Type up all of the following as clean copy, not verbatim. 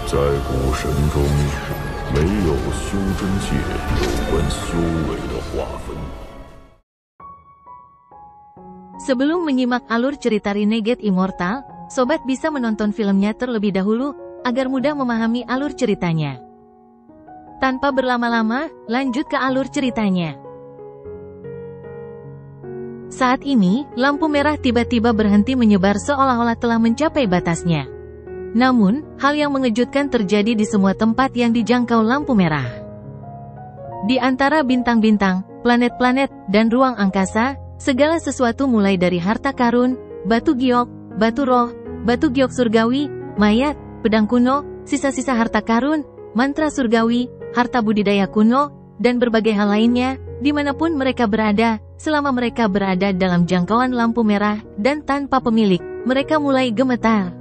在古神中，没有修真界有关修为的划分。Sebelum menyimak alur cerita Renegade Immortal, sobat bisa menonton filmnya terlebih dahulu, agar mudah memahami alur ceritanya. Tanpa berlama-lama, lanjut ke alur ceritanya. Saat ini, lampu merah tiba-tiba berhenti menyebar seolah-olah telah mencapai batasnya. Namun, hal yang mengejutkan terjadi di semua tempat yang dijangkau lampu merah. Di antara bintang-bintang, planet-planet, dan ruang angkasa, segala sesuatu mulai dari harta karun, batu giok, batu roh, batu giok surgawi, mayat, pedang kuno, sisa-sisa harta karun, mantra surgawi, harta budidaya kuno, dan berbagai hal lainnya, dimanapun mereka berada, selama mereka berada dalam jangkauan lampu merah, dan tanpa pemilik, mereka mulai gemetar.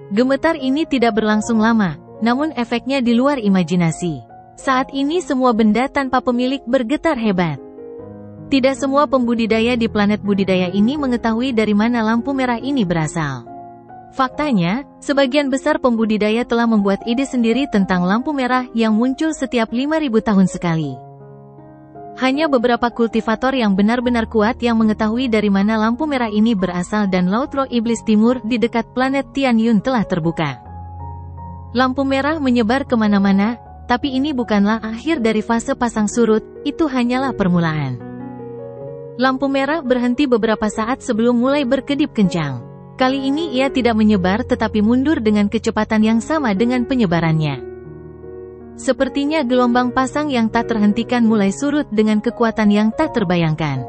Gemetar ini tidak berlangsung lama, namun efeknya di luar imajinasi. Saat ini semua benda tanpa pemilik bergetar hebat. Tidak semua pembudidaya di planet budidaya ini mengetahui dari mana lampu merah ini berasal. Faktanya, sebagian besar pembudidaya telah membuat ide sendiri tentang lampu merah yang muncul setiap 5.000 tahun sekali. Hanya beberapa kultivator yang benar-benar kuat yang mengetahui dari mana lampu merah ini berasal dan Laut Roh Iblis Timur di dekat planet Tianyun telah terbuka. Lampu merah menyebar kemana-mana, tapi ini bukanlah akhir dari fase pasang surut, itu hanyalah permulaan. Lampu merah berhenti beberapa saat sebelum mulai berkedip kencang. Kali ini ia tidak menyebar tetapi mundur dengan kecepatan yang sama dengan penyebarannya. Sepertinya gelombang pasang yang tak terhentikan mulai surut dengan kekuatan yang tak terbayangkan.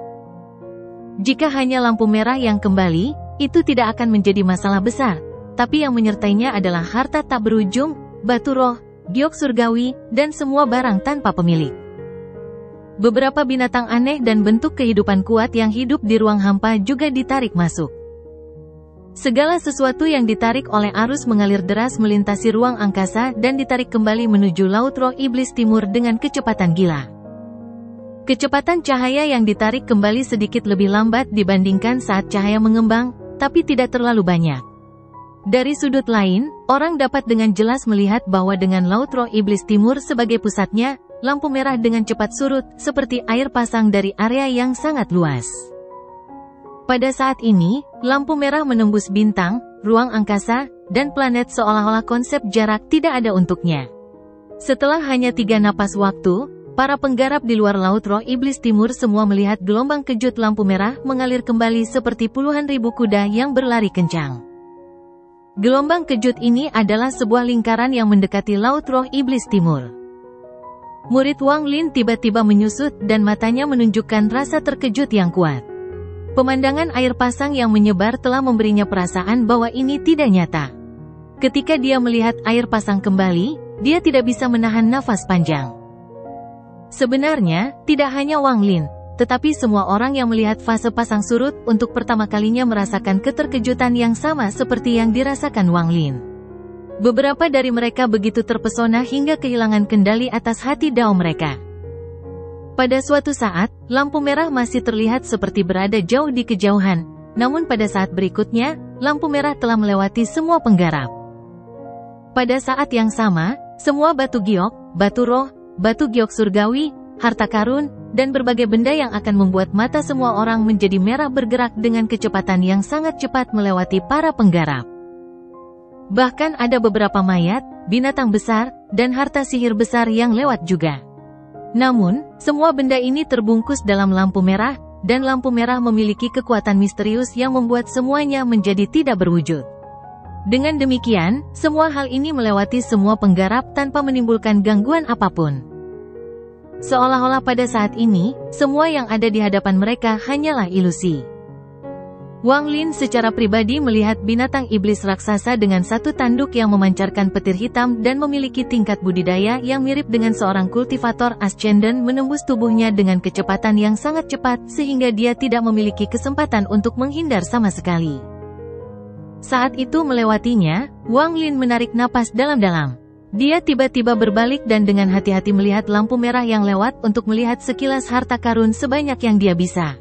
Jika hanya lampu merah yang kembali, itu tidak akan menjadi masalah besar, tapi yang menyertainya adalah harta tak berujung, batu roh, giok surgawi, dan semua barang tanpa pemilik. Beberapa binatang aneh dan bentuk kehidupan kuat yang hidup di ruang hampa juga ditarik masuk. Segala sesuatu yang ditarik oleh arus mengalir deras melintasi ruang angkasa dan ditarik kembali menuju Laut Roh Iblis Timur dengan kecepatan gila. Kecepatan cahaya yang ditarik kembali sedikit lebih lambat dibandingkan saat cahaya mengembang, tapi tidak terlalu banyak. Dari sudut lain, orang dapat dengan jelas melihat bahwa dengan Laut Roh Iblis Timur sebagai pusatnya, lampu merah dengan cepat surut, seperti air pasang dari area yang sangat luas. Pada saat ini, lampu merah menembus bintang, ruang angkasa, dan planet seolah-olah konsep jarak tidak ada untuknya. Setelah hanya 3 napas waktu, para penggarap di luar Laut Roh Iblis Timur semua melihat gelombang kejut lampu merah mengalir kembali seperti puluhan ribu kuda yang berlari kencang. Gelombang kejut ini adalah sebuah lingkaran yang mendekati Laut Roh Iblis Timur. Murid Wang Lin tiba-tiba menyusut dan matanya menunjukkan rasa terkejut yang kuat. Pemandangan air pasang yang menyebar telah memberinya perasaan bahwa ini tidak nyata. Ketika dia melihat air pasang kembali, dia tidak bisa menahan nafas panjang. Sebenarnya, tidak hanya Wang Lin, tetapi semua orang yang melihat fase pasang surut untuk pertama kalinya merasakan keterkejutan yang sama seperti yang dirasakan Wang Lin. Beberapa dari mereka begitu terpesona hingga kehilangan kendali atas hati dao mereka. Pada suatu saat, lampu merah masih terlihat seperti berada jauh di kejauhan, namun pada saat berikutnya, lampu merah telah melewati semua penggarap. Pada saat yang sama, semua batu giok, batu roh, batu giok surgawi, harta karun, dan berbagai benda yang akan membuat mata semua orang menjadi merah bergerak dengan kecepatan yang sangat cepat melewati para penggarap. Bahkan ada beberapa mayat, binatang besar, dan harta sihir besar yang lewat juga. Namun, semua benda ini terbungkus dalam lampu merah, dan lampu merah memiliki kekuatan misterius yang membuat semuanya menjadi tidak berwujud. Dengan demikian, semua hal ini melewati semua penggarap tanpa menimbulkan gangguan apapun. Seolah-olah pada saat ini, semua yang ada di hadapan mereka hanyalah ilusi. Wang Lin secara pribadi melihat binatang iblis raksasa dengan satu tanduk yang memancarkan petir hitam dan memiliki tingkat budidaya yang mirip dengan seorang kultivator ascendant menembus tubuhnya dengan kecepatan yang sangat cepat sehingga dia tidak memiliki kesempatan untuk menghindar sama sekali. Saat itu melewatinya, Wang Lin menarik napas dalam-dalam. Dia tiba-tiba berbalik dan dengan hati-hati melihat lampu merah yang lewat untuk melihat sekilas harta karun sebanyak yang dia bisa.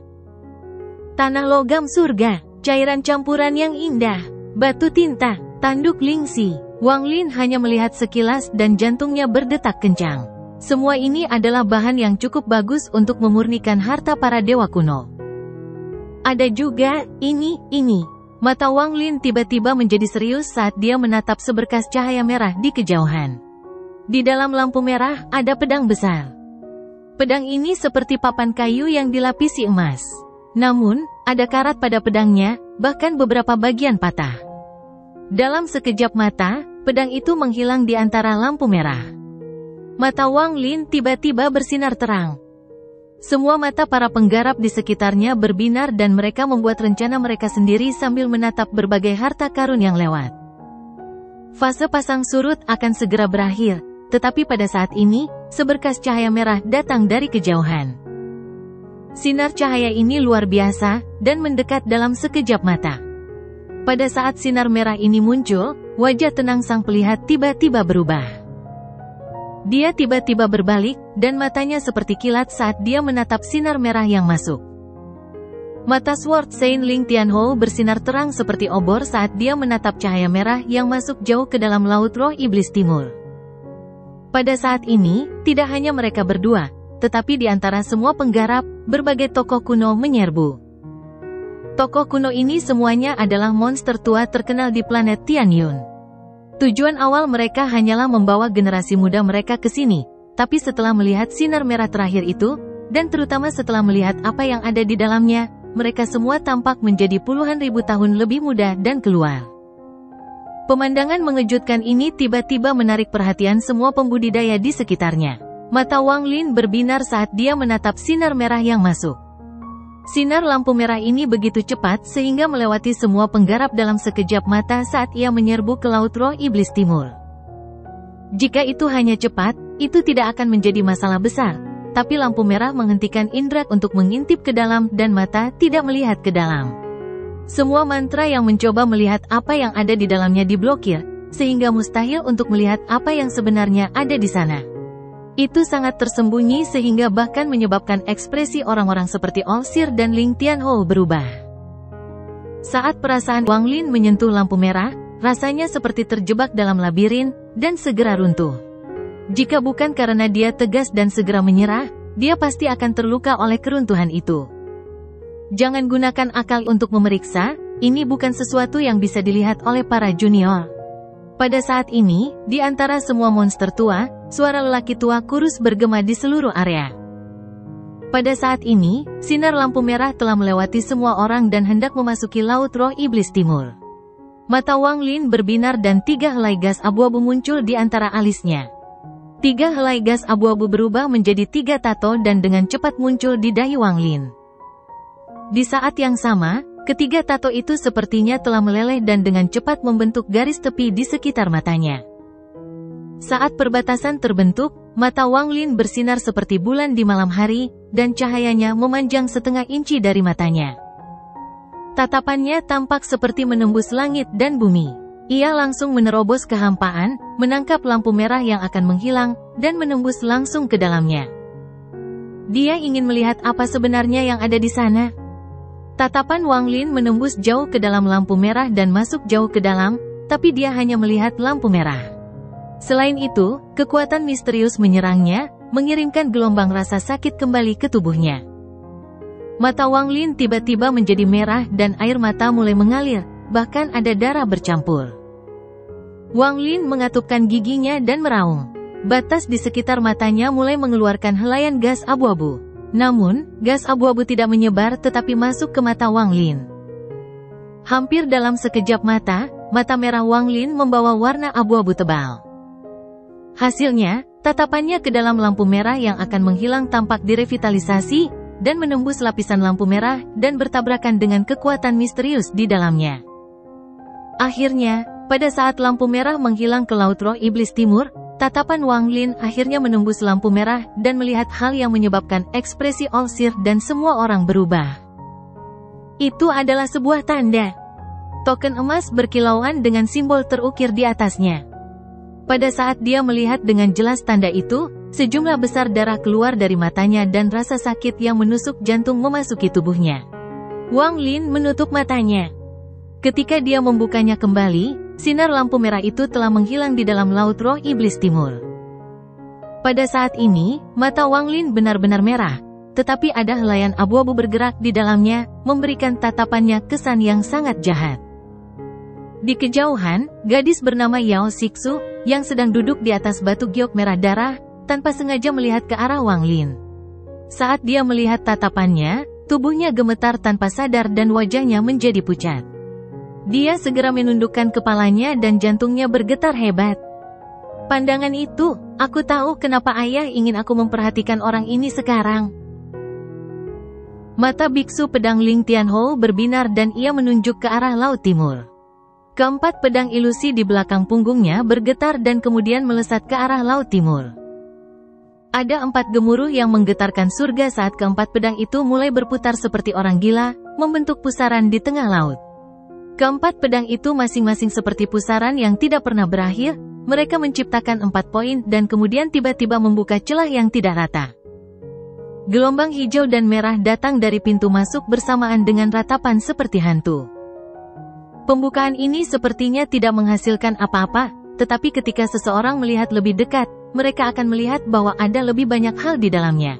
Tanah logam surga, cairan campuran yang indah, batu tinta, tanduk lingsi, Wang Lin hanya melihat sekilas dan jantungnya berdetak kencang. Semua ini adalah bahan yang cukup bagus untuk memurnikan harta para dewa kuno. Ada juga, ini. Mata Wang Lin tiba-tiba menjadi serius saat dia menatap seberkas cahaya merah di kejauhan. Di dalam lampu merah, ada pedang besar. Pedang ini seperti papan kayu yang dilapisi emas. Namun, ada karat pada pedangnya, bahkan beberapa bagian patah. Dalam sekejap mata, pedang itu menghilang di antara lampu merah. Mata Wang Lin tiba-tiba bersinar terang. Semua mata para penggarap di sekitarnya berbinar dan mereka membuat rencana mereka sendiri sambil menatap berbagai harta karun yang lewat. Fase pasang surut akan segera berakhir, tetapi pada saat ini, seberkas cahaya merah datang dari kejauhan. Sinar cahaya ini luar biasa, dan mendekat dalam sekejap mata. Pada saat sinar merah ini muncul, wajah tenang sang pelihat tiba-tiba berubah. Dia tiba-tiba berbalik, dan matanya seperti kilat saat dia menatap sinar merah yang masuk. Mata Sword Saint Ling Tianhou bersinar terang seperti obor saat dia menatap cahaya merah yang masuk jauh ke dalam laut roh iblis timur. Pada saat ini, tidak hanya mereka berdua, tetapi di antara semua penggarap, berbagai tokoh kuno menyerbu. Tokoh kuno ini semuanya adalah monster tua terkenal di planet Tianyun. Tujuan awal mereka hanyalah membawa generasi muda mereka ke sini, tapi setelah melihat sinar merah terakhir itu, dan terutama setelah melihat apa yang ada di dalamnya, mereka semua tampak menjadi puluhan ribu tahun lebih muda dan keluar. Pemandangan mengejutkan ini tiba-tiba menarik perhatian semua pembudidaya di sekitarnya. Mata Wang Lin berbinar saat dia menatap sinar merah yang masuk. Sinar lampu merah ini begitu cepat sehingga melewati semua penggarap dalam sekejap mata saat ia menyerbu ke laut roh iblis timur. Jika itu hanya cepat, itu tidak akan menjadi masalah besar, tapi lampu merah menghentikan indera untuk mengintip ke dalam dan mata tidak melihat ke dalam. Semua mantra yang mencoba melihat apa yang ada di dalamnya diblokir, sehingga mustahil untuk melihat apa yang sebenarnya ada di sana. Itu sangat tersembunyi sehingga bahkan menyebabkan ekspresi orang-orang seperti Olsir dan Ling Tianhou berubah. Saat perasaan Wang Lin menyentuh lampu merah, rasanya seperti terjebak dalam labirin, dan segera runtuh. Jika bukan karena dia tegas dan segera menyerah, dia pasti akan terluka oleh keruntuhan itu. Jangan gunakan akal untuk memeriksa, ini bukan sesuatu yang bisa dilihat oleh para junior. Pada saat ini, di antara semua monster tua, suara lelaki tua kurus bergema di seluruh area. Pada saat ini, sinar lampu merah telah melewati semua orang dan hendak memasuki laut roh iblis timur. Mata Wang Lin berbinar dan 3 helai gas abu-abu muncul di antara alisnya. 3 helai gas abu-abu berubah menjadi 3 tato dan dengan cepat muncul di dahi Wang Lin. Di saat yang sama, ketiga tato itu sepertinya telah meleleh dan dengan cepat membentuk garis tepi di sekitar matanya. Saat perbatasan terbentuk, mata Wang Lin bersinar seperti bulan di malam hari, dan cahayanya memanjang setengah inci dari matanya. Tatapannya tampak seperti menembus langit dan bumi. Ia langsung menerobos kehampaan, menangkap lampu merah yang akan menghilang, dan menembus langsung ke dalamnya. Dia ingin melihat apa sebenarnya yang ada di sana. Tatapan Wang Lin menembus jauh ke dalam lampu merah dan masuk jauh ke dalam, tapi dia hanya melihat lampu merah. Selain itu, kekuatan misterius menyerangnya, mengirimkan gelombang rasa sakit kembali ke tubuhnya. Mata Wang Lin tiba-tiba menjadi merah dan air mata mulai mengalir, bahkan ada darah bercampur. Wang Lin mengatupkan giginya dan meraung. Batas di sekitar matanya mulai mengeluarkan helaian gas abu-abu. Namun, gas abu-abu tidak menyebar tetapi masuk ke mata Wang Lin. Hampir dalam sekejap mata, mata merah Wang Lin membawa warna abu-abu tebal. Hasilnya, tatapannya ke dalam lampu merah yang akan menghilang tampak direvitalisasi, dan menembus lapisan lampu merah, dan bertabrakan dengan kekuatan misterius di dalamnya. Akhirnya, pada saat lampu merah menghilang ke laut roh iblis timur, tatapan Wang Lin akhirnya menembus lampu merah dan melihat hal yang menyebabkan ekspresi Olsir dan semua orang berubah. Itu adalah sebuah tanda. Token emas berkilauan dengan simbol terukir di atasnya. Pada saat dia melihat dengan jelas tanda itu, sejumlah besar darah keluar dari matanya dan rasa sakit yang menusuk jantung memasuki tubuhnya. Wang Lin menutup matanya. Ketika dia membukanya kembali, sinar lampu merah itu telah menghilang di dalam Laut Roh Iblis Timur. Pada saat ini, mata Wang Lin benar-benar merah, tetapi ada helaian abu-abu bergerak di dalamnya, memberikan tatapannya kesan yang sangat jahat. Di kejauhan, gadis bernama Yao Shixu, yang sedang duduk di atas batu giok merah darah, tanpa sengaja melihat ke arah Wang Lin. Saat dia melihat tatapannya, tubuhnya gemetar tanpa sadar dan wajahnya menjadi pucat. Dia segera menundukkan kepalanya dan jantungnya bergetar hebat. Pandangan itu, aku tahu kenapa ayah ingin aku memperhatikan orang ini sekarang. Mata biksu pedang Ling Tianhou berbinar dan ia menunjuk ke arah Laut Timur. Keempat pedang ilusi di belakang punggungnya bergetar dan kemudian melesat ke arah Laut Timur. Ada 4 gemuruh yang menggetarkan surga saat keempat pedang itu mulai berputar seperti orang gila, membentuk pusaran di tengah laut. Keempat pedang itu masing-masing seperti pusaran yang tidak pernah berakhir, mereka menciptakan 4 poin dan kemudian tiba-tiba membuka celah yang tidak rata. Gelombang hijau dan merah datang dari pintu masuk bersamaan dengan ratapan seperti hantu. Pembukaan ini sepertinya tidak menghasilkan apa-apa, tetapi ketika seseorang melihat lebih dekat, mereka akan melihat bahwa ada lebih banyak hal di dalamnya.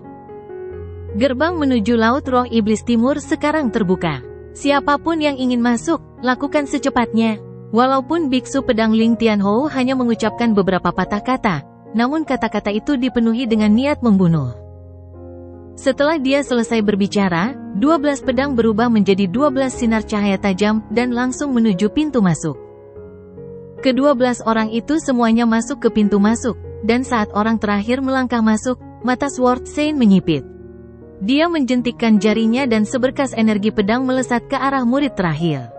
Gerbang menuju Laut Roh Iblis Timur sekarang terbuka. Siapapun yang ingin masuk, lakukan secepatnya. Walaupun biksu pedang Ling Tianhou hanya mengucapkan beberapa patah kata, namun kata-kata itu dipenuhi dengan niat membunuh. Setelah dia selesai berbicara, 12 pedang berubah menjadi 12 sinar cahaya tajam dan langsung menuju pintu masuk. Ke-12 orang itu semuanya masuk ke pintu masuk, dan saat orang terakhir melangkah masuk, mata Sword Saint menyipit. Dia menjentikkan jarinya dan seberkas energi pedang melesat ke arah murid terakhir.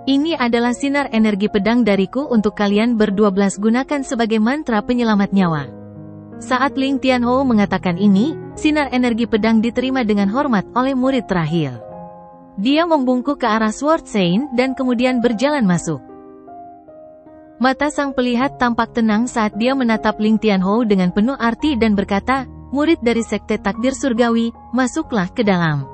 Ini adalah sinar energi pedang dariku untuk kalian berdua-belas, gunakan sebagai mantra penyelamat nyawa. Saat Ling Tianhou mengatakan ini, sinar energi pedang diterima dengan hormat oleh murid terakhir. Dia membungkuk ke arah Sword Saint dan kemudian berjalan masuk. Mata sang pelihat tampak tenang saat dia menatap Ling Tianhou dengan penuh arti dan berkata, murid dari Sekte Takdir Surgawi, masuklah ke dalam.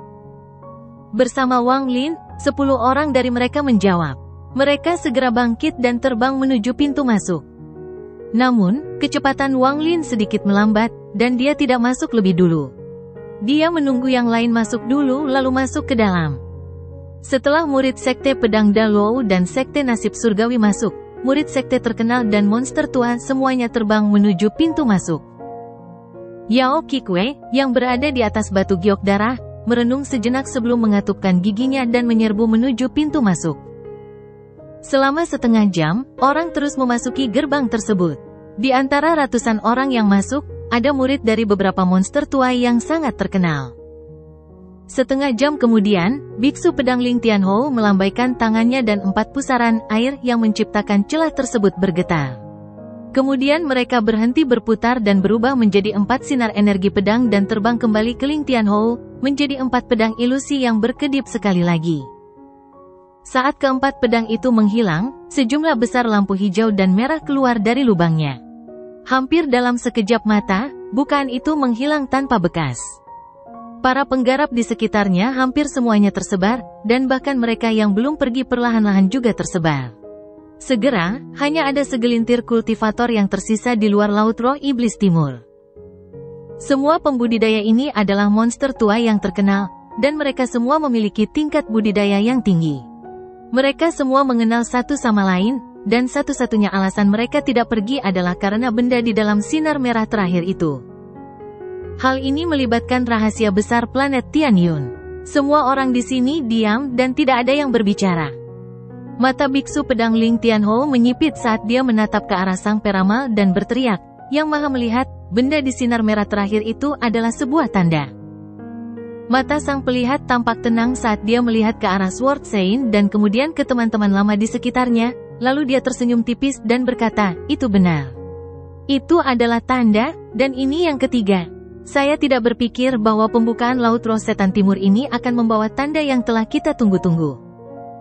Bersama Wang Lin, 10 orang dari mereka menjawab. Mereka segera bangkit dan terbang menuju pintu masuk. Namun, kecepatan Wang Lin sedikit melambat, dan dia tidak masuk lebih dulu. Dia menunggu yang lain masuk dulu lalu masuk ke dalam. Setelah murid Sekte Pedang Daluo dan Sekte Nasib Surgawi masuk, murid sekte terkenal dan monster tua semuanya terbang menuju pintu masuk. Yao Kikwe, yang berada di atas batu giok darah, merenung sejenak sebelum mengatupkan giginya dan menyerbu menuju pintu masuk. Selama setengah jam, orang terus memasuki gerbang tersebut. Di antara ratusan orang yang masuk, ada murid dari beberapa monster tua yang sangat terkenal. Setengah jam kemudian, biksu pedang Ling Tianhou melambaikan tangannya dan 4 pusaran air yang menciptakan celah tersebut bergetar. Kemudian mereka berhenti berputar dan berubah menjadi 4 sinar energi pedang dan terbang kembali ke Ling Tianhou, menjadi 4 pedang ilusi yang berkedip sekali lagi. Saat keempat pedang itu menghilang, sejumlah besar lampu hijau dan merah keluar dari lubangnya. Hampir dalam sekejap mata, bukaan itu menghilang tanpa bekas. Para penggarap di sekitarnya hampir semuanya tersebar, dan bahkan mereka yang belum pergi perlahan-lahan juga tersebar. Segera, hanya ada segelintir kultivator yang tersisa di luar Laut Roh Iblis Timur. Semua pembudidaya ini adalah monster tua yang terkenal, dan mereka semua memiliki tingkat budidaya yang tinggi. Mereka semua mengenal satu sama lain, dan satu-satunya alasan mereka tidak pergi adalah karena benda di dalam sinar merah terakhir itu. Hal ini melibatkan rahasia besar planet Tianyun. Semua orang di sini diam dan tidak ada yang berbicara. Mata biksu pedang Ling Tianhou menyipit saat dia menatap ke arah sang peramal dan berteriak, "Yang Maha Melihat, benda di sinar merah terakhir itu adalah sebuah tanda." Mata sang pelihat tampak tenang saat dia melihat ke arah Sword Saint dan kemudian ke teman-teman lama di sekitarnya, lalu dia tersenyum tipis dan berkata, "Itu benar. Itu adalah tanda, dan ini yang ketiga. Saya tidak berpikir bahwa pembukaan Laut Roh Setan Timur ini akan membawa tanda yang telah kita tunggu-tunggu.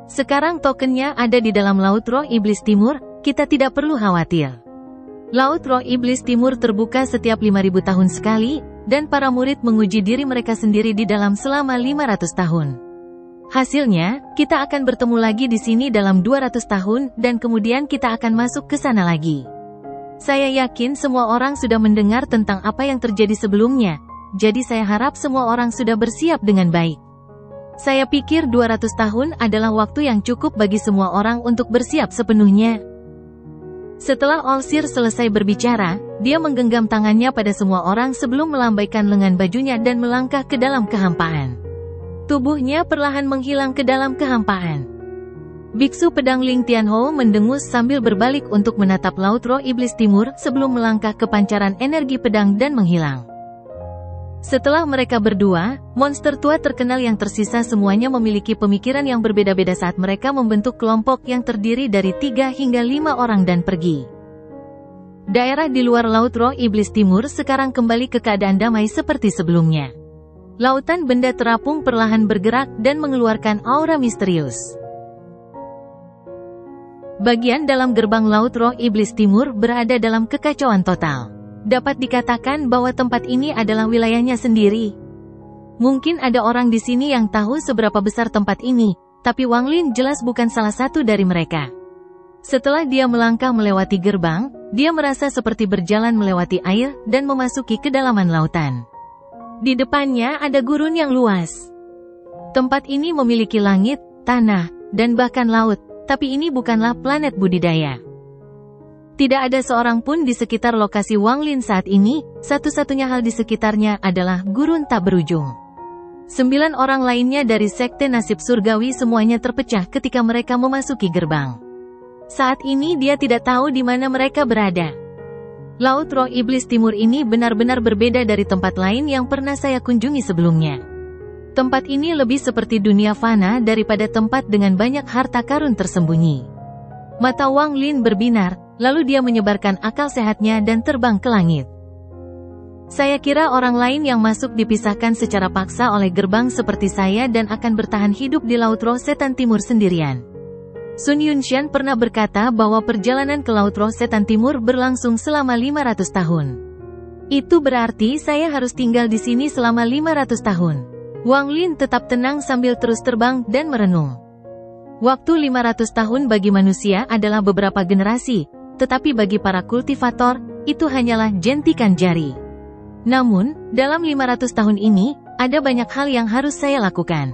Sekarang tokennya ada di dalam Laut Roh Iblis Timur, kita tidak perlu khawatir." Laut Roh Iblis Timur terbuka setiap 5.000 tahun sekali, dan para murid menguji diri mereka sendiri di dalam selama 500 tahun. Hasilnya, kita akan bertemu lagi di sini dalam 200 tahun, dan kemudian kita akan masuk ke sana lagi. Saya yakin semua orang sudah mendengar tentang apa yang terjadi sebelumnya, jadi saya harap semua orang sudah bersiap dengan baik. Saya pikir 200 tahun adalah waktu yang cukup bagi semua orang untuk bersiap sepenuhnya. Setelah Olsir selesai berbicara, dia menggenggam tangannya pada semua orang sebelum melambaikan lengan bajunya dan melangkah ke dalam kehampaan. Tubuhnya perlahan menghilang ke dalam kehampaan. Biksu pedang Ling Tianhou mendengus sambil berbalik untuk menatap Laut Roh Iblis Timur sebelum melangkah ke pancaran energi pedang dan menghilang. Setelah mereka berdua, monster tua terkenal yang tersisa semuanya memiliki pemikiran yang berbeda-beda saat mereka membentuk kelompok yang terdiri dari 3 hingga 5 orang dan pergi. Daerah di luar Laut Roh Iblis Timur sekarang kembali ke keadaan damai seperti sebelumnya. Lautan benda terapung perlahan bergerak dan mengeluarkan aura misterius. Bagian dalam gerbang Laut Roh Iblis Timur berada dalam kekacauan total. Dapat dikatakan bahwa tempat ini adalah wilayahnya sendiri. Mungkin ada orang di sini yang tahu seberapa besar tempat ini, tapi Wang Lin jelas bukan salah satu dari mereka. Setelah dia melangkah melewati gerbang, dia merasa seperti berjalan melewati air dan memasuki kedalaman lautan. Di depannya ada gurun yang luas. Tempat ini memiliki langit, tanah, dan bahkan laut, tapi ini bukanlah planet budidaya. Tidak ada seorang pun di sekitar lokasi Wang Lin saat ini, satu-satunya hal di sekitarnya adalah gurun tak berujung. 9 orang lainnya dari Sekte Nasib Surgawi semuanya terpecah ketika mereka memasuki gerbang. Saat ini dia tidak tahu di mana mereka berada. Laut Roh Iblis Timur ini benar-benar berbeda dari tempat lain yang pernah saya kunjungi sebelumnya. Tempat ini lebih seperti dunia fana daripada tempat dengan banyak harta karun tersembunyi. Mata Wang Lin berbinar, lalu dia menyebarkan akal sehatnya dan terbang ke langit. Saya kira orang lain yang masuk dipisahkan secara paksa oleh gerbang seperti saya dan akan bertahan hidup di Laut Roh Setan Timur sendirian. Sun Yunshan pernah berkata bahwa perjalanan ke Laut Roh Setan Timur berlangsung selama 500 tahun. Itu berarti saya harus tinggal di sini selama 500 tahun. Wang Lin tetap tenang sambil terus terbang dan merenung. Waktu 500 tahun bagi manusia adalah beberapa generasi, tetapi bagi para kultivator, itu hanyalah jentikan jari. Namun, dalam 500 tahun ini, ada banyak hal yang harus saya lakukan.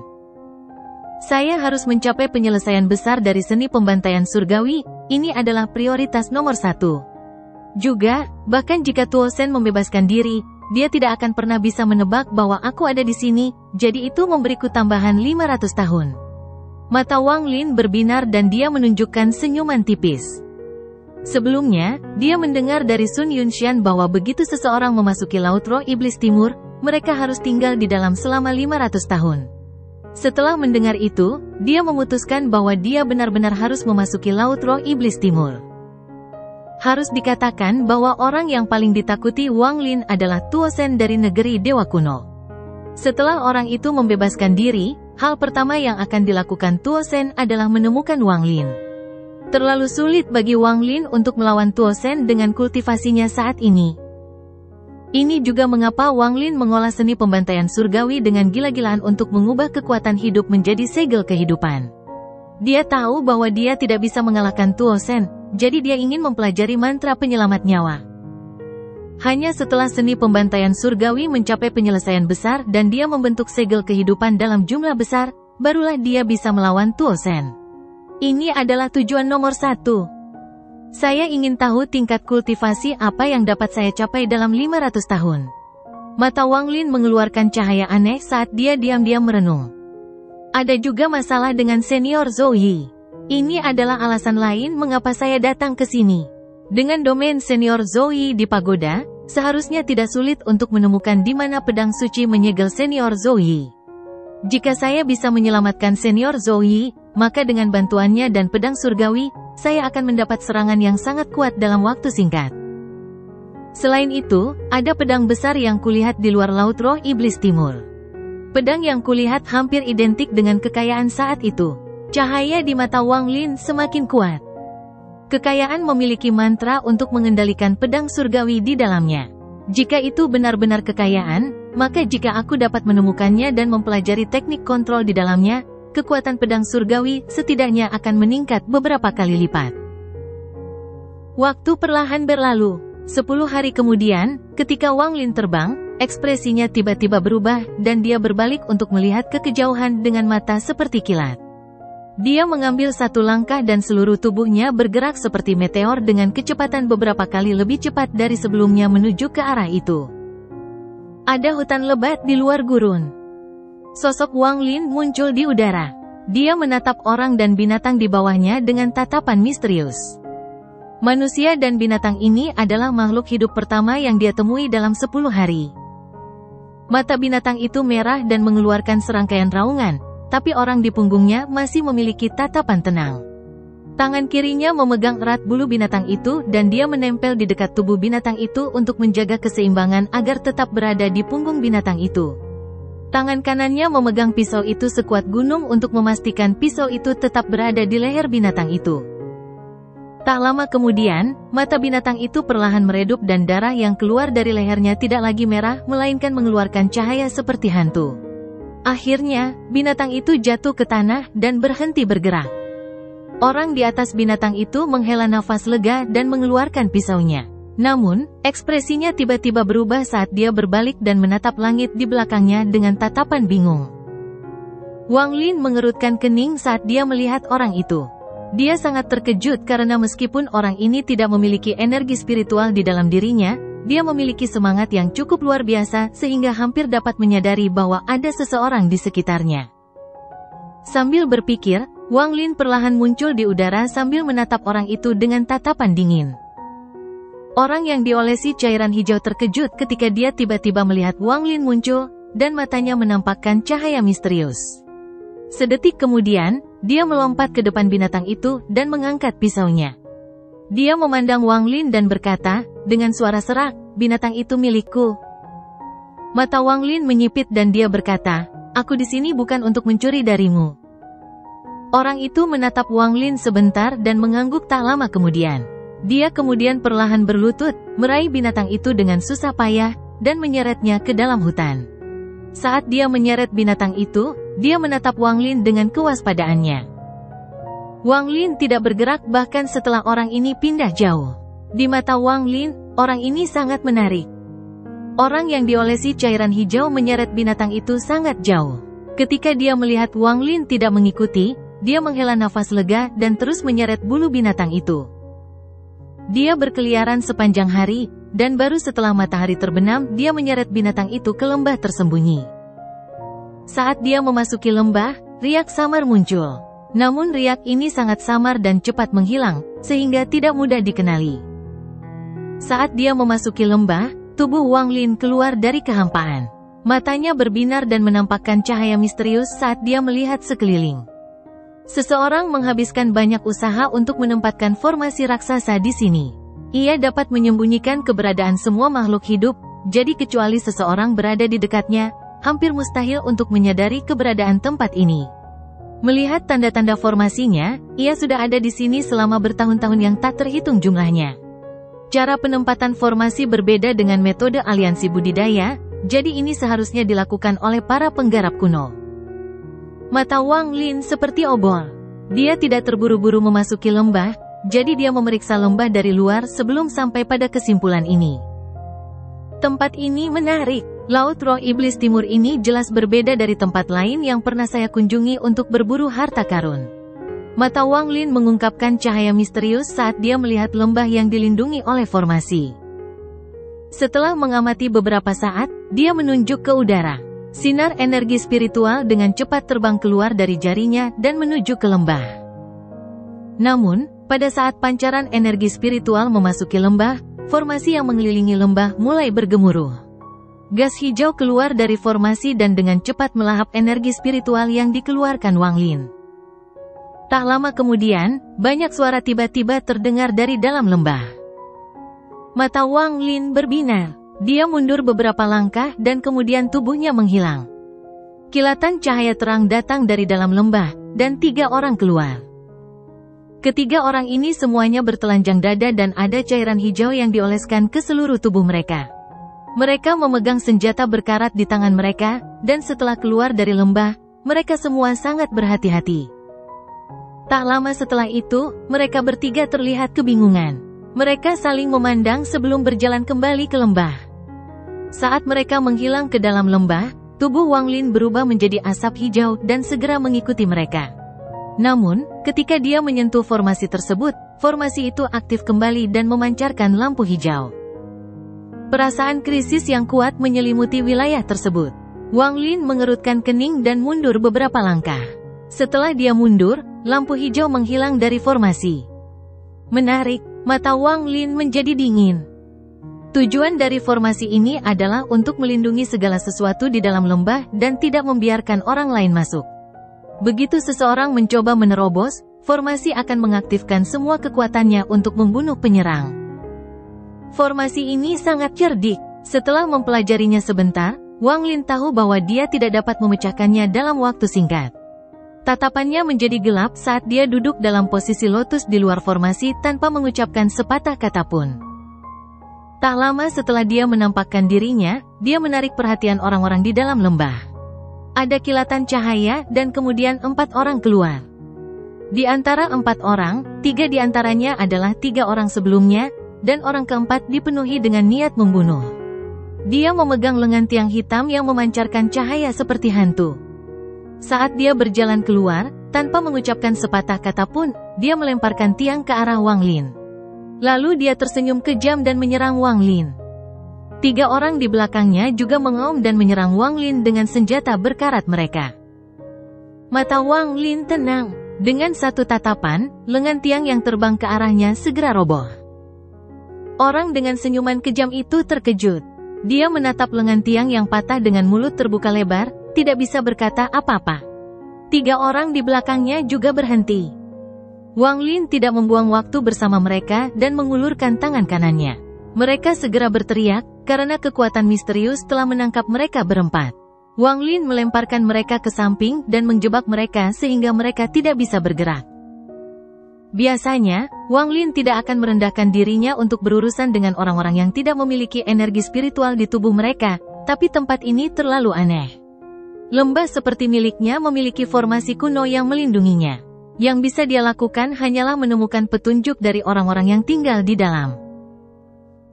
Saya harus mencapai penyelesaian besar dari seni pembantaian surgawi, ini adalah prioritas nomor 1. Juga, bahkan jika Tuo Sen membebaskan diri, dia tidak akan pernah bisa menebak bahwa aku ada di sini, jadi itu memberiku tambahan 500 tahun. Mata Wang Lin berbinar dan dia menunjukkan senyuman tipis. Sebelumnya, dia mendengar dari Sun Yunshan bahwa begitu seseorang memasuki Laut Roh Iblis Timur, mereka harus tinggal di dalam selama 500 tahun. Setelah mendengar itu, dia memutuskan bahwa dia benar-benar harus memasuki Laut Roh Iblis Timur. Harus dikatakan bahwa orang yang paling ditakuti Wang Lin adalah Tuo Sen dari negeri Dewa Kuno. Setelah orang itu membebaskan diri, hal pertama yang akan dilakukan Tuo Sen adalah menemukan Wang Lin. Terlalu sulit bagi Wang Lin untuk melawan Tuo Sen dengan kultivasinya saat ini. Ini juga mengapa Wang Lin mengolah seni pembantaian surgawi dengan gila-gilaan untuk mengubah kekuatan hidup menjadi segel kehidupan. Dia tahu bahwa dia tidak bisa mengalahkan Tuo Sen, jadi dia ingin mempelajari mantra penyelamat nyawa. Hanya setelah seni pembantaian surgawi mencapai penyelesaian besar dan dia membentuk segel kehidupan dalam jumlah besar, barulah dia bisa melawan Tuo Sen. Ini adalah tujuan nomor 1. Saya ingin tahu tingkat kultivasi apa yang dapat saya capai dalam 500 tahun. Mata Wang Lin mengeluarkan cahaya aneh saat dia diam-diam merenung. Ada juga masalah dengan senior Zhou Yi. Ini adalah alasan lain mengapa saya datang ke sini. Dengan domain senior Zhou Yi di pagoda, seharusnya tidak sulit untuk menemukan di mana pedang suci menyegel senior Zhou Yi. Jika saya bisa menyelamatkan senior Zhou Yi, maka dengan bantuannya dan pedang surgawi, saya akan mendapat serangan yang sangat kuat dalam waktu singkat. Selain itu, ada pedang besar yang kulihat di luar Laut Roh Iblis Timur. Pedang yang kulihat hampir identik dengan kekayaan saat itu. Cahaya di mata Wang Lin semakin kuat. Kekayaan memiliki mantra untuk mengendalikan pedang surgawi di dalamnya. Jika itu benar-benar kekayaan, maka jika aku dapat menemukannya dan mempelajari teknik kontrol di dalamnya, kekuatan pedang surgawi setidaknya akan meningkat beberapa kali lipat. Waktu perlahan berlalu. 10 hari kemudian, ketika Wang Lin terbang, ekspresinya tiba-tiba berubah dan dia berbalik untuk melihat ke kejauhan dengan mata seperti kilat. Dia mengambil satu langkah dan seluruh tubuhnya bergerak seperti meteor dengan kecepatan beberapa kali lebih cepat dari sebelumnya menuju ke arah itu. Ada hutan lebat di luar gurun. Sosok Wang Lin muncul di udara. Dia menatap orang dan binatang di bawahnya dengan tatapan misterius. Manusia dan binatang ini adalah makhluk hidup pertama yang dia temui dalam 10 hari. Mata binatang itu merah dan mengeluarkan serangkaian raungan, tapi orang di punggungnya masih memiliki tatapan tenang. Tangan kirinya memegang erat bulu binatang itu dan dia menempel di dekat tubuh binatang itu untuk menjaga keseimbangan agar tetap berada di punggung binatang itu. Tangan kanannya memegang pisau itu sekuat gunung untuk memastikan pisau itu tetap berada di leher binatang itu. Tak lama kemudian, mata binatang itu perlahan meredup dan darah yang keluar dari lehernya tidak lagi merah melainkan mengeluarkan cahaya seperti hantu. Akhirnya, binatang itu jatuh ke tanah dan berhenti bergerak. Orang di atas binatang itu menghela nafas lega dan mengeluarkan pisaunya. Namun, ekspresinya tiba-tiba berubah saat dia berbalik dan menatap langit di belakangnya dengan tatapan bingung. Wang Lin mengerutkan kening saat dia melihat orang itu. Dia sangat terkejut karena meskipun orang ini tidak memiliki energi spiritual di dalam dirinya, dia memiliki semangat yang cukup luar biasa sehingga hampir dapat menyadari bahwa ada seseorang di sekitarnya. Sambil berpikir, Wang Lin perlahan muncul di udara sambil menatap orang itu dengan tatapan dingin. Orang yang diolesi cairan hijau terkejut ketika dia tiba-tiba melihat Wang Lin muncul, dan matanya menampakkan cahaya misterius. Sedetik kemudian, dia melompat ke depan binatang itu dan mengangkat pisaunya. Dia memandang Wang Lin dan berkata, dengan suara serak, binatang itu milikku. Mata Wang Lin menyipit dan dia berkata, aku di sini bukan untuk mencuri darimu. Orang itu menatap Wang Lin sebentar dan mengangguk tak lama kemudian. Dia kemudian perlahan berlutut, meraih binatang itu dengan susah payah, dan menyeretnya ke dalam hutan. Saat dia menyeret binatang itu, dia menatap Wang Lin dengan kewaspadaannya. Wang Lin tidak bergerak bahkan setelah orang ini pindah jauh. Di mata Wang Lin, orang ini sangat menarik. Orang yang diolesi cairan hijau menyeret binatang itu sangat jauh. Ketika dia melihat Wang Lin tidak mengikuti, dia menghela nafas lega dan terus menyeret bulu binatang itu. Dia berkeliaran sepanjang hari, dan baru setelah matahari terbenam dia menyeret binatang itu ke lembah tersembunyi. Saat dia memasuki lembah, riak samar muncul. Namun riak ini sangat samar dan cepat menghilang, sehingga tidak mudah dikenali. Saat dia memasuki lembah, tubuh Wang Lin keluar dari kehampaan. Matanya berbinar dan menampakkan cahaya misterius saat dia melihat sekeliling. Seseorang menghabiskan banyak usaha untuk menempatkan formasi raksasa di sini. Ia dapat menyembunyikan keberadaan semua makhluk hidup, jadi kecuali seseorang berada di dekatnya, hampir mustahil untuk menyadari keberadaan tempat ini. Melihat tanda-tanda formasinya, ia sudah ada di sini selama bertahun-tahun yang tak terhitung jumlahnya. Cara penempatan formasi berbeda dengan metode aliansi budidaya, jadi ini seharusnya dilakukan oleh para penggarap kuno. Mata Wang Lin seperti obor. Dia tidak terburu-buru memasuki lembah, jadi dia memeriksa lembah dari luar sebelum sampai pada kesimpulan ini. Tempat ini menarik. Laut Roh Iblis Timur ini jelas berbeda dari tempat lain yang pernah saya kunjungi untuk berburu harta karun. Mata Wang Lin mengungkapkan cahaya misterius saat dia melihat lembah yang dilindungi oleh formasi. Setelah mengamati beberapa saat, dia menunjuk ke udara. Sinar energi spiritual dengan cepat terbang keluar dari jarinya dan menuju ke lembah. Namun, pada saat pancaran energi spiritual memasuki lembah, formasi yang mengelilingi lembah mulai bergemuruh. Gas hijau keluar dari formasi dan dengan cepat melahap energi spiritual yang dikeluarkan Wang Lin. Tak lama kemudian, banyak suara tiba-tiba terdengar dari dalam lembah. Mata Wang Lin berbinar. Dia mundur beberapa langkah dan kemudian tubuhnya menghilang. Kilatan cahaya terang datang dari dalam lembah, dan 3 orang keluar. Ketiga orang ini semuanya bertelanjang dada dan ada cairan hijau yang dioleskan ke seluruh tubuh mereka. Mereka memegang senjata berkarat di tangan mereka, dan setelah keluar dari lembah, mereka semua sangat berhati-hati. Tak lama setelah itu, mereka bertiga terlihat kebingungan. Mereka saling memandang sebelum berjalan kembali ke lembah. Saat mereka menghilang ke dalam lembah, tubuh Wang Lin berubah menjadi asap hijau dan segera mengikuti mereka. Namun, ketika dia menyentuh formasi tersebut, formasi itu aktif kembali dan memancarkan lampu hijau. Perasaan krisis yang kuat menyelimuti wilayah tersebut. Wang Lin mengerutkan kening dan mundur beberapa langkah. Setelah dia mundur, lampu hijau menghilang dari formasi. Menarik, mata Wang Lin menjadi dingin. Tujuan dari formasi ini adalah untuk melindungi segala sesuatu di dalam lembah dan tidak membiarkan orang lain masuk. Begitu seseorang mencoba menerobos, formasi akan mengaktifkan semua kekuatannya untuk membunuh penyerang. Formasi ini sangat cerdik. Setelah mempelajarinya sebentar, Wang Lin tahu bahwa dia tidak dapat memecahkannya dalam waktu singkat. Tatapannya menjadi gelap saat dia duduk dalam posisi lotus di luar formasi tanpa mengucapkan sepatah kata pun. Tak lama setelah dia menampakkan dirinya, dia menarik perhatian orang-orang di dalam lembah. Ada kilatan cahaya dan kemudian 4 orang keluar. Di antara 4 orang, 3 di antaranya adalah 3 orang sebelumnya, dan orang keempat dipenuhi dengan niat membunuh. Dia memegang lengan tiang hitam yang memancarkan cahaya seperti hantu. Saat dia berjalan keluar, tanpa mengucapkan sepatah kata pun, dia melemparkan tiang ke arah Wang Lin. Lalu dia tersenyum kejam dan menyerang Wang Lin. 3 orang di belakangnya juga mengaum dan menyerang Wang Lin dengan senjata berkarat mereka. Mata Wang Lin tenang. Dengan satu tatapan, lengan tiang yang terbang ke arahnya segera roboh. Orang dengan senyuman kejam itu terkejut. Dia menatap lengan tiang yang patah dengan mulut terbuka lebar, tidak bisa berkata apa-apa. 3 orang di belakangnya juga berhenti. Wang Lin tidak membuang waktu bersama mereka dan mengulurkan tangan kanannya. Mereka segera berteriak, karena kekuatan misterius telah menangkap mereka berempat. Wang Lin melemparkan mereka ke samping dan menjebak mereka sehingga mereka tidak bisa bergerak. Biasanya, Wang Lin tidak akan merendahkan dirinya untuk berurusan dengan orang-orang yang tidak memiliki energi spiritual di tubuh mereka, tapi tempat ini terlalu aneh. Lembah seperti miliknya memiliki formasi kuno yang melindunginya. Yang bisa dia lakukan hanyalah menemukan petunjuk dari orang-orang yang tinggal di dalam.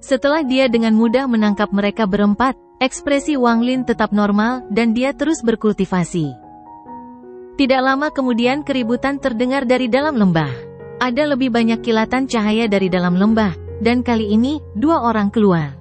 Setelah dia dengan mudah menangkap mereka berempat, ekspresi Wang Lin tetap normal dan dia terus berkultivasi. Tidak lama kemudian keributan terdengar dari dalam lembah. Ada lebih banyak kilatan cahaya dari dalam lembah, dan kali ini, 2 orang keluar.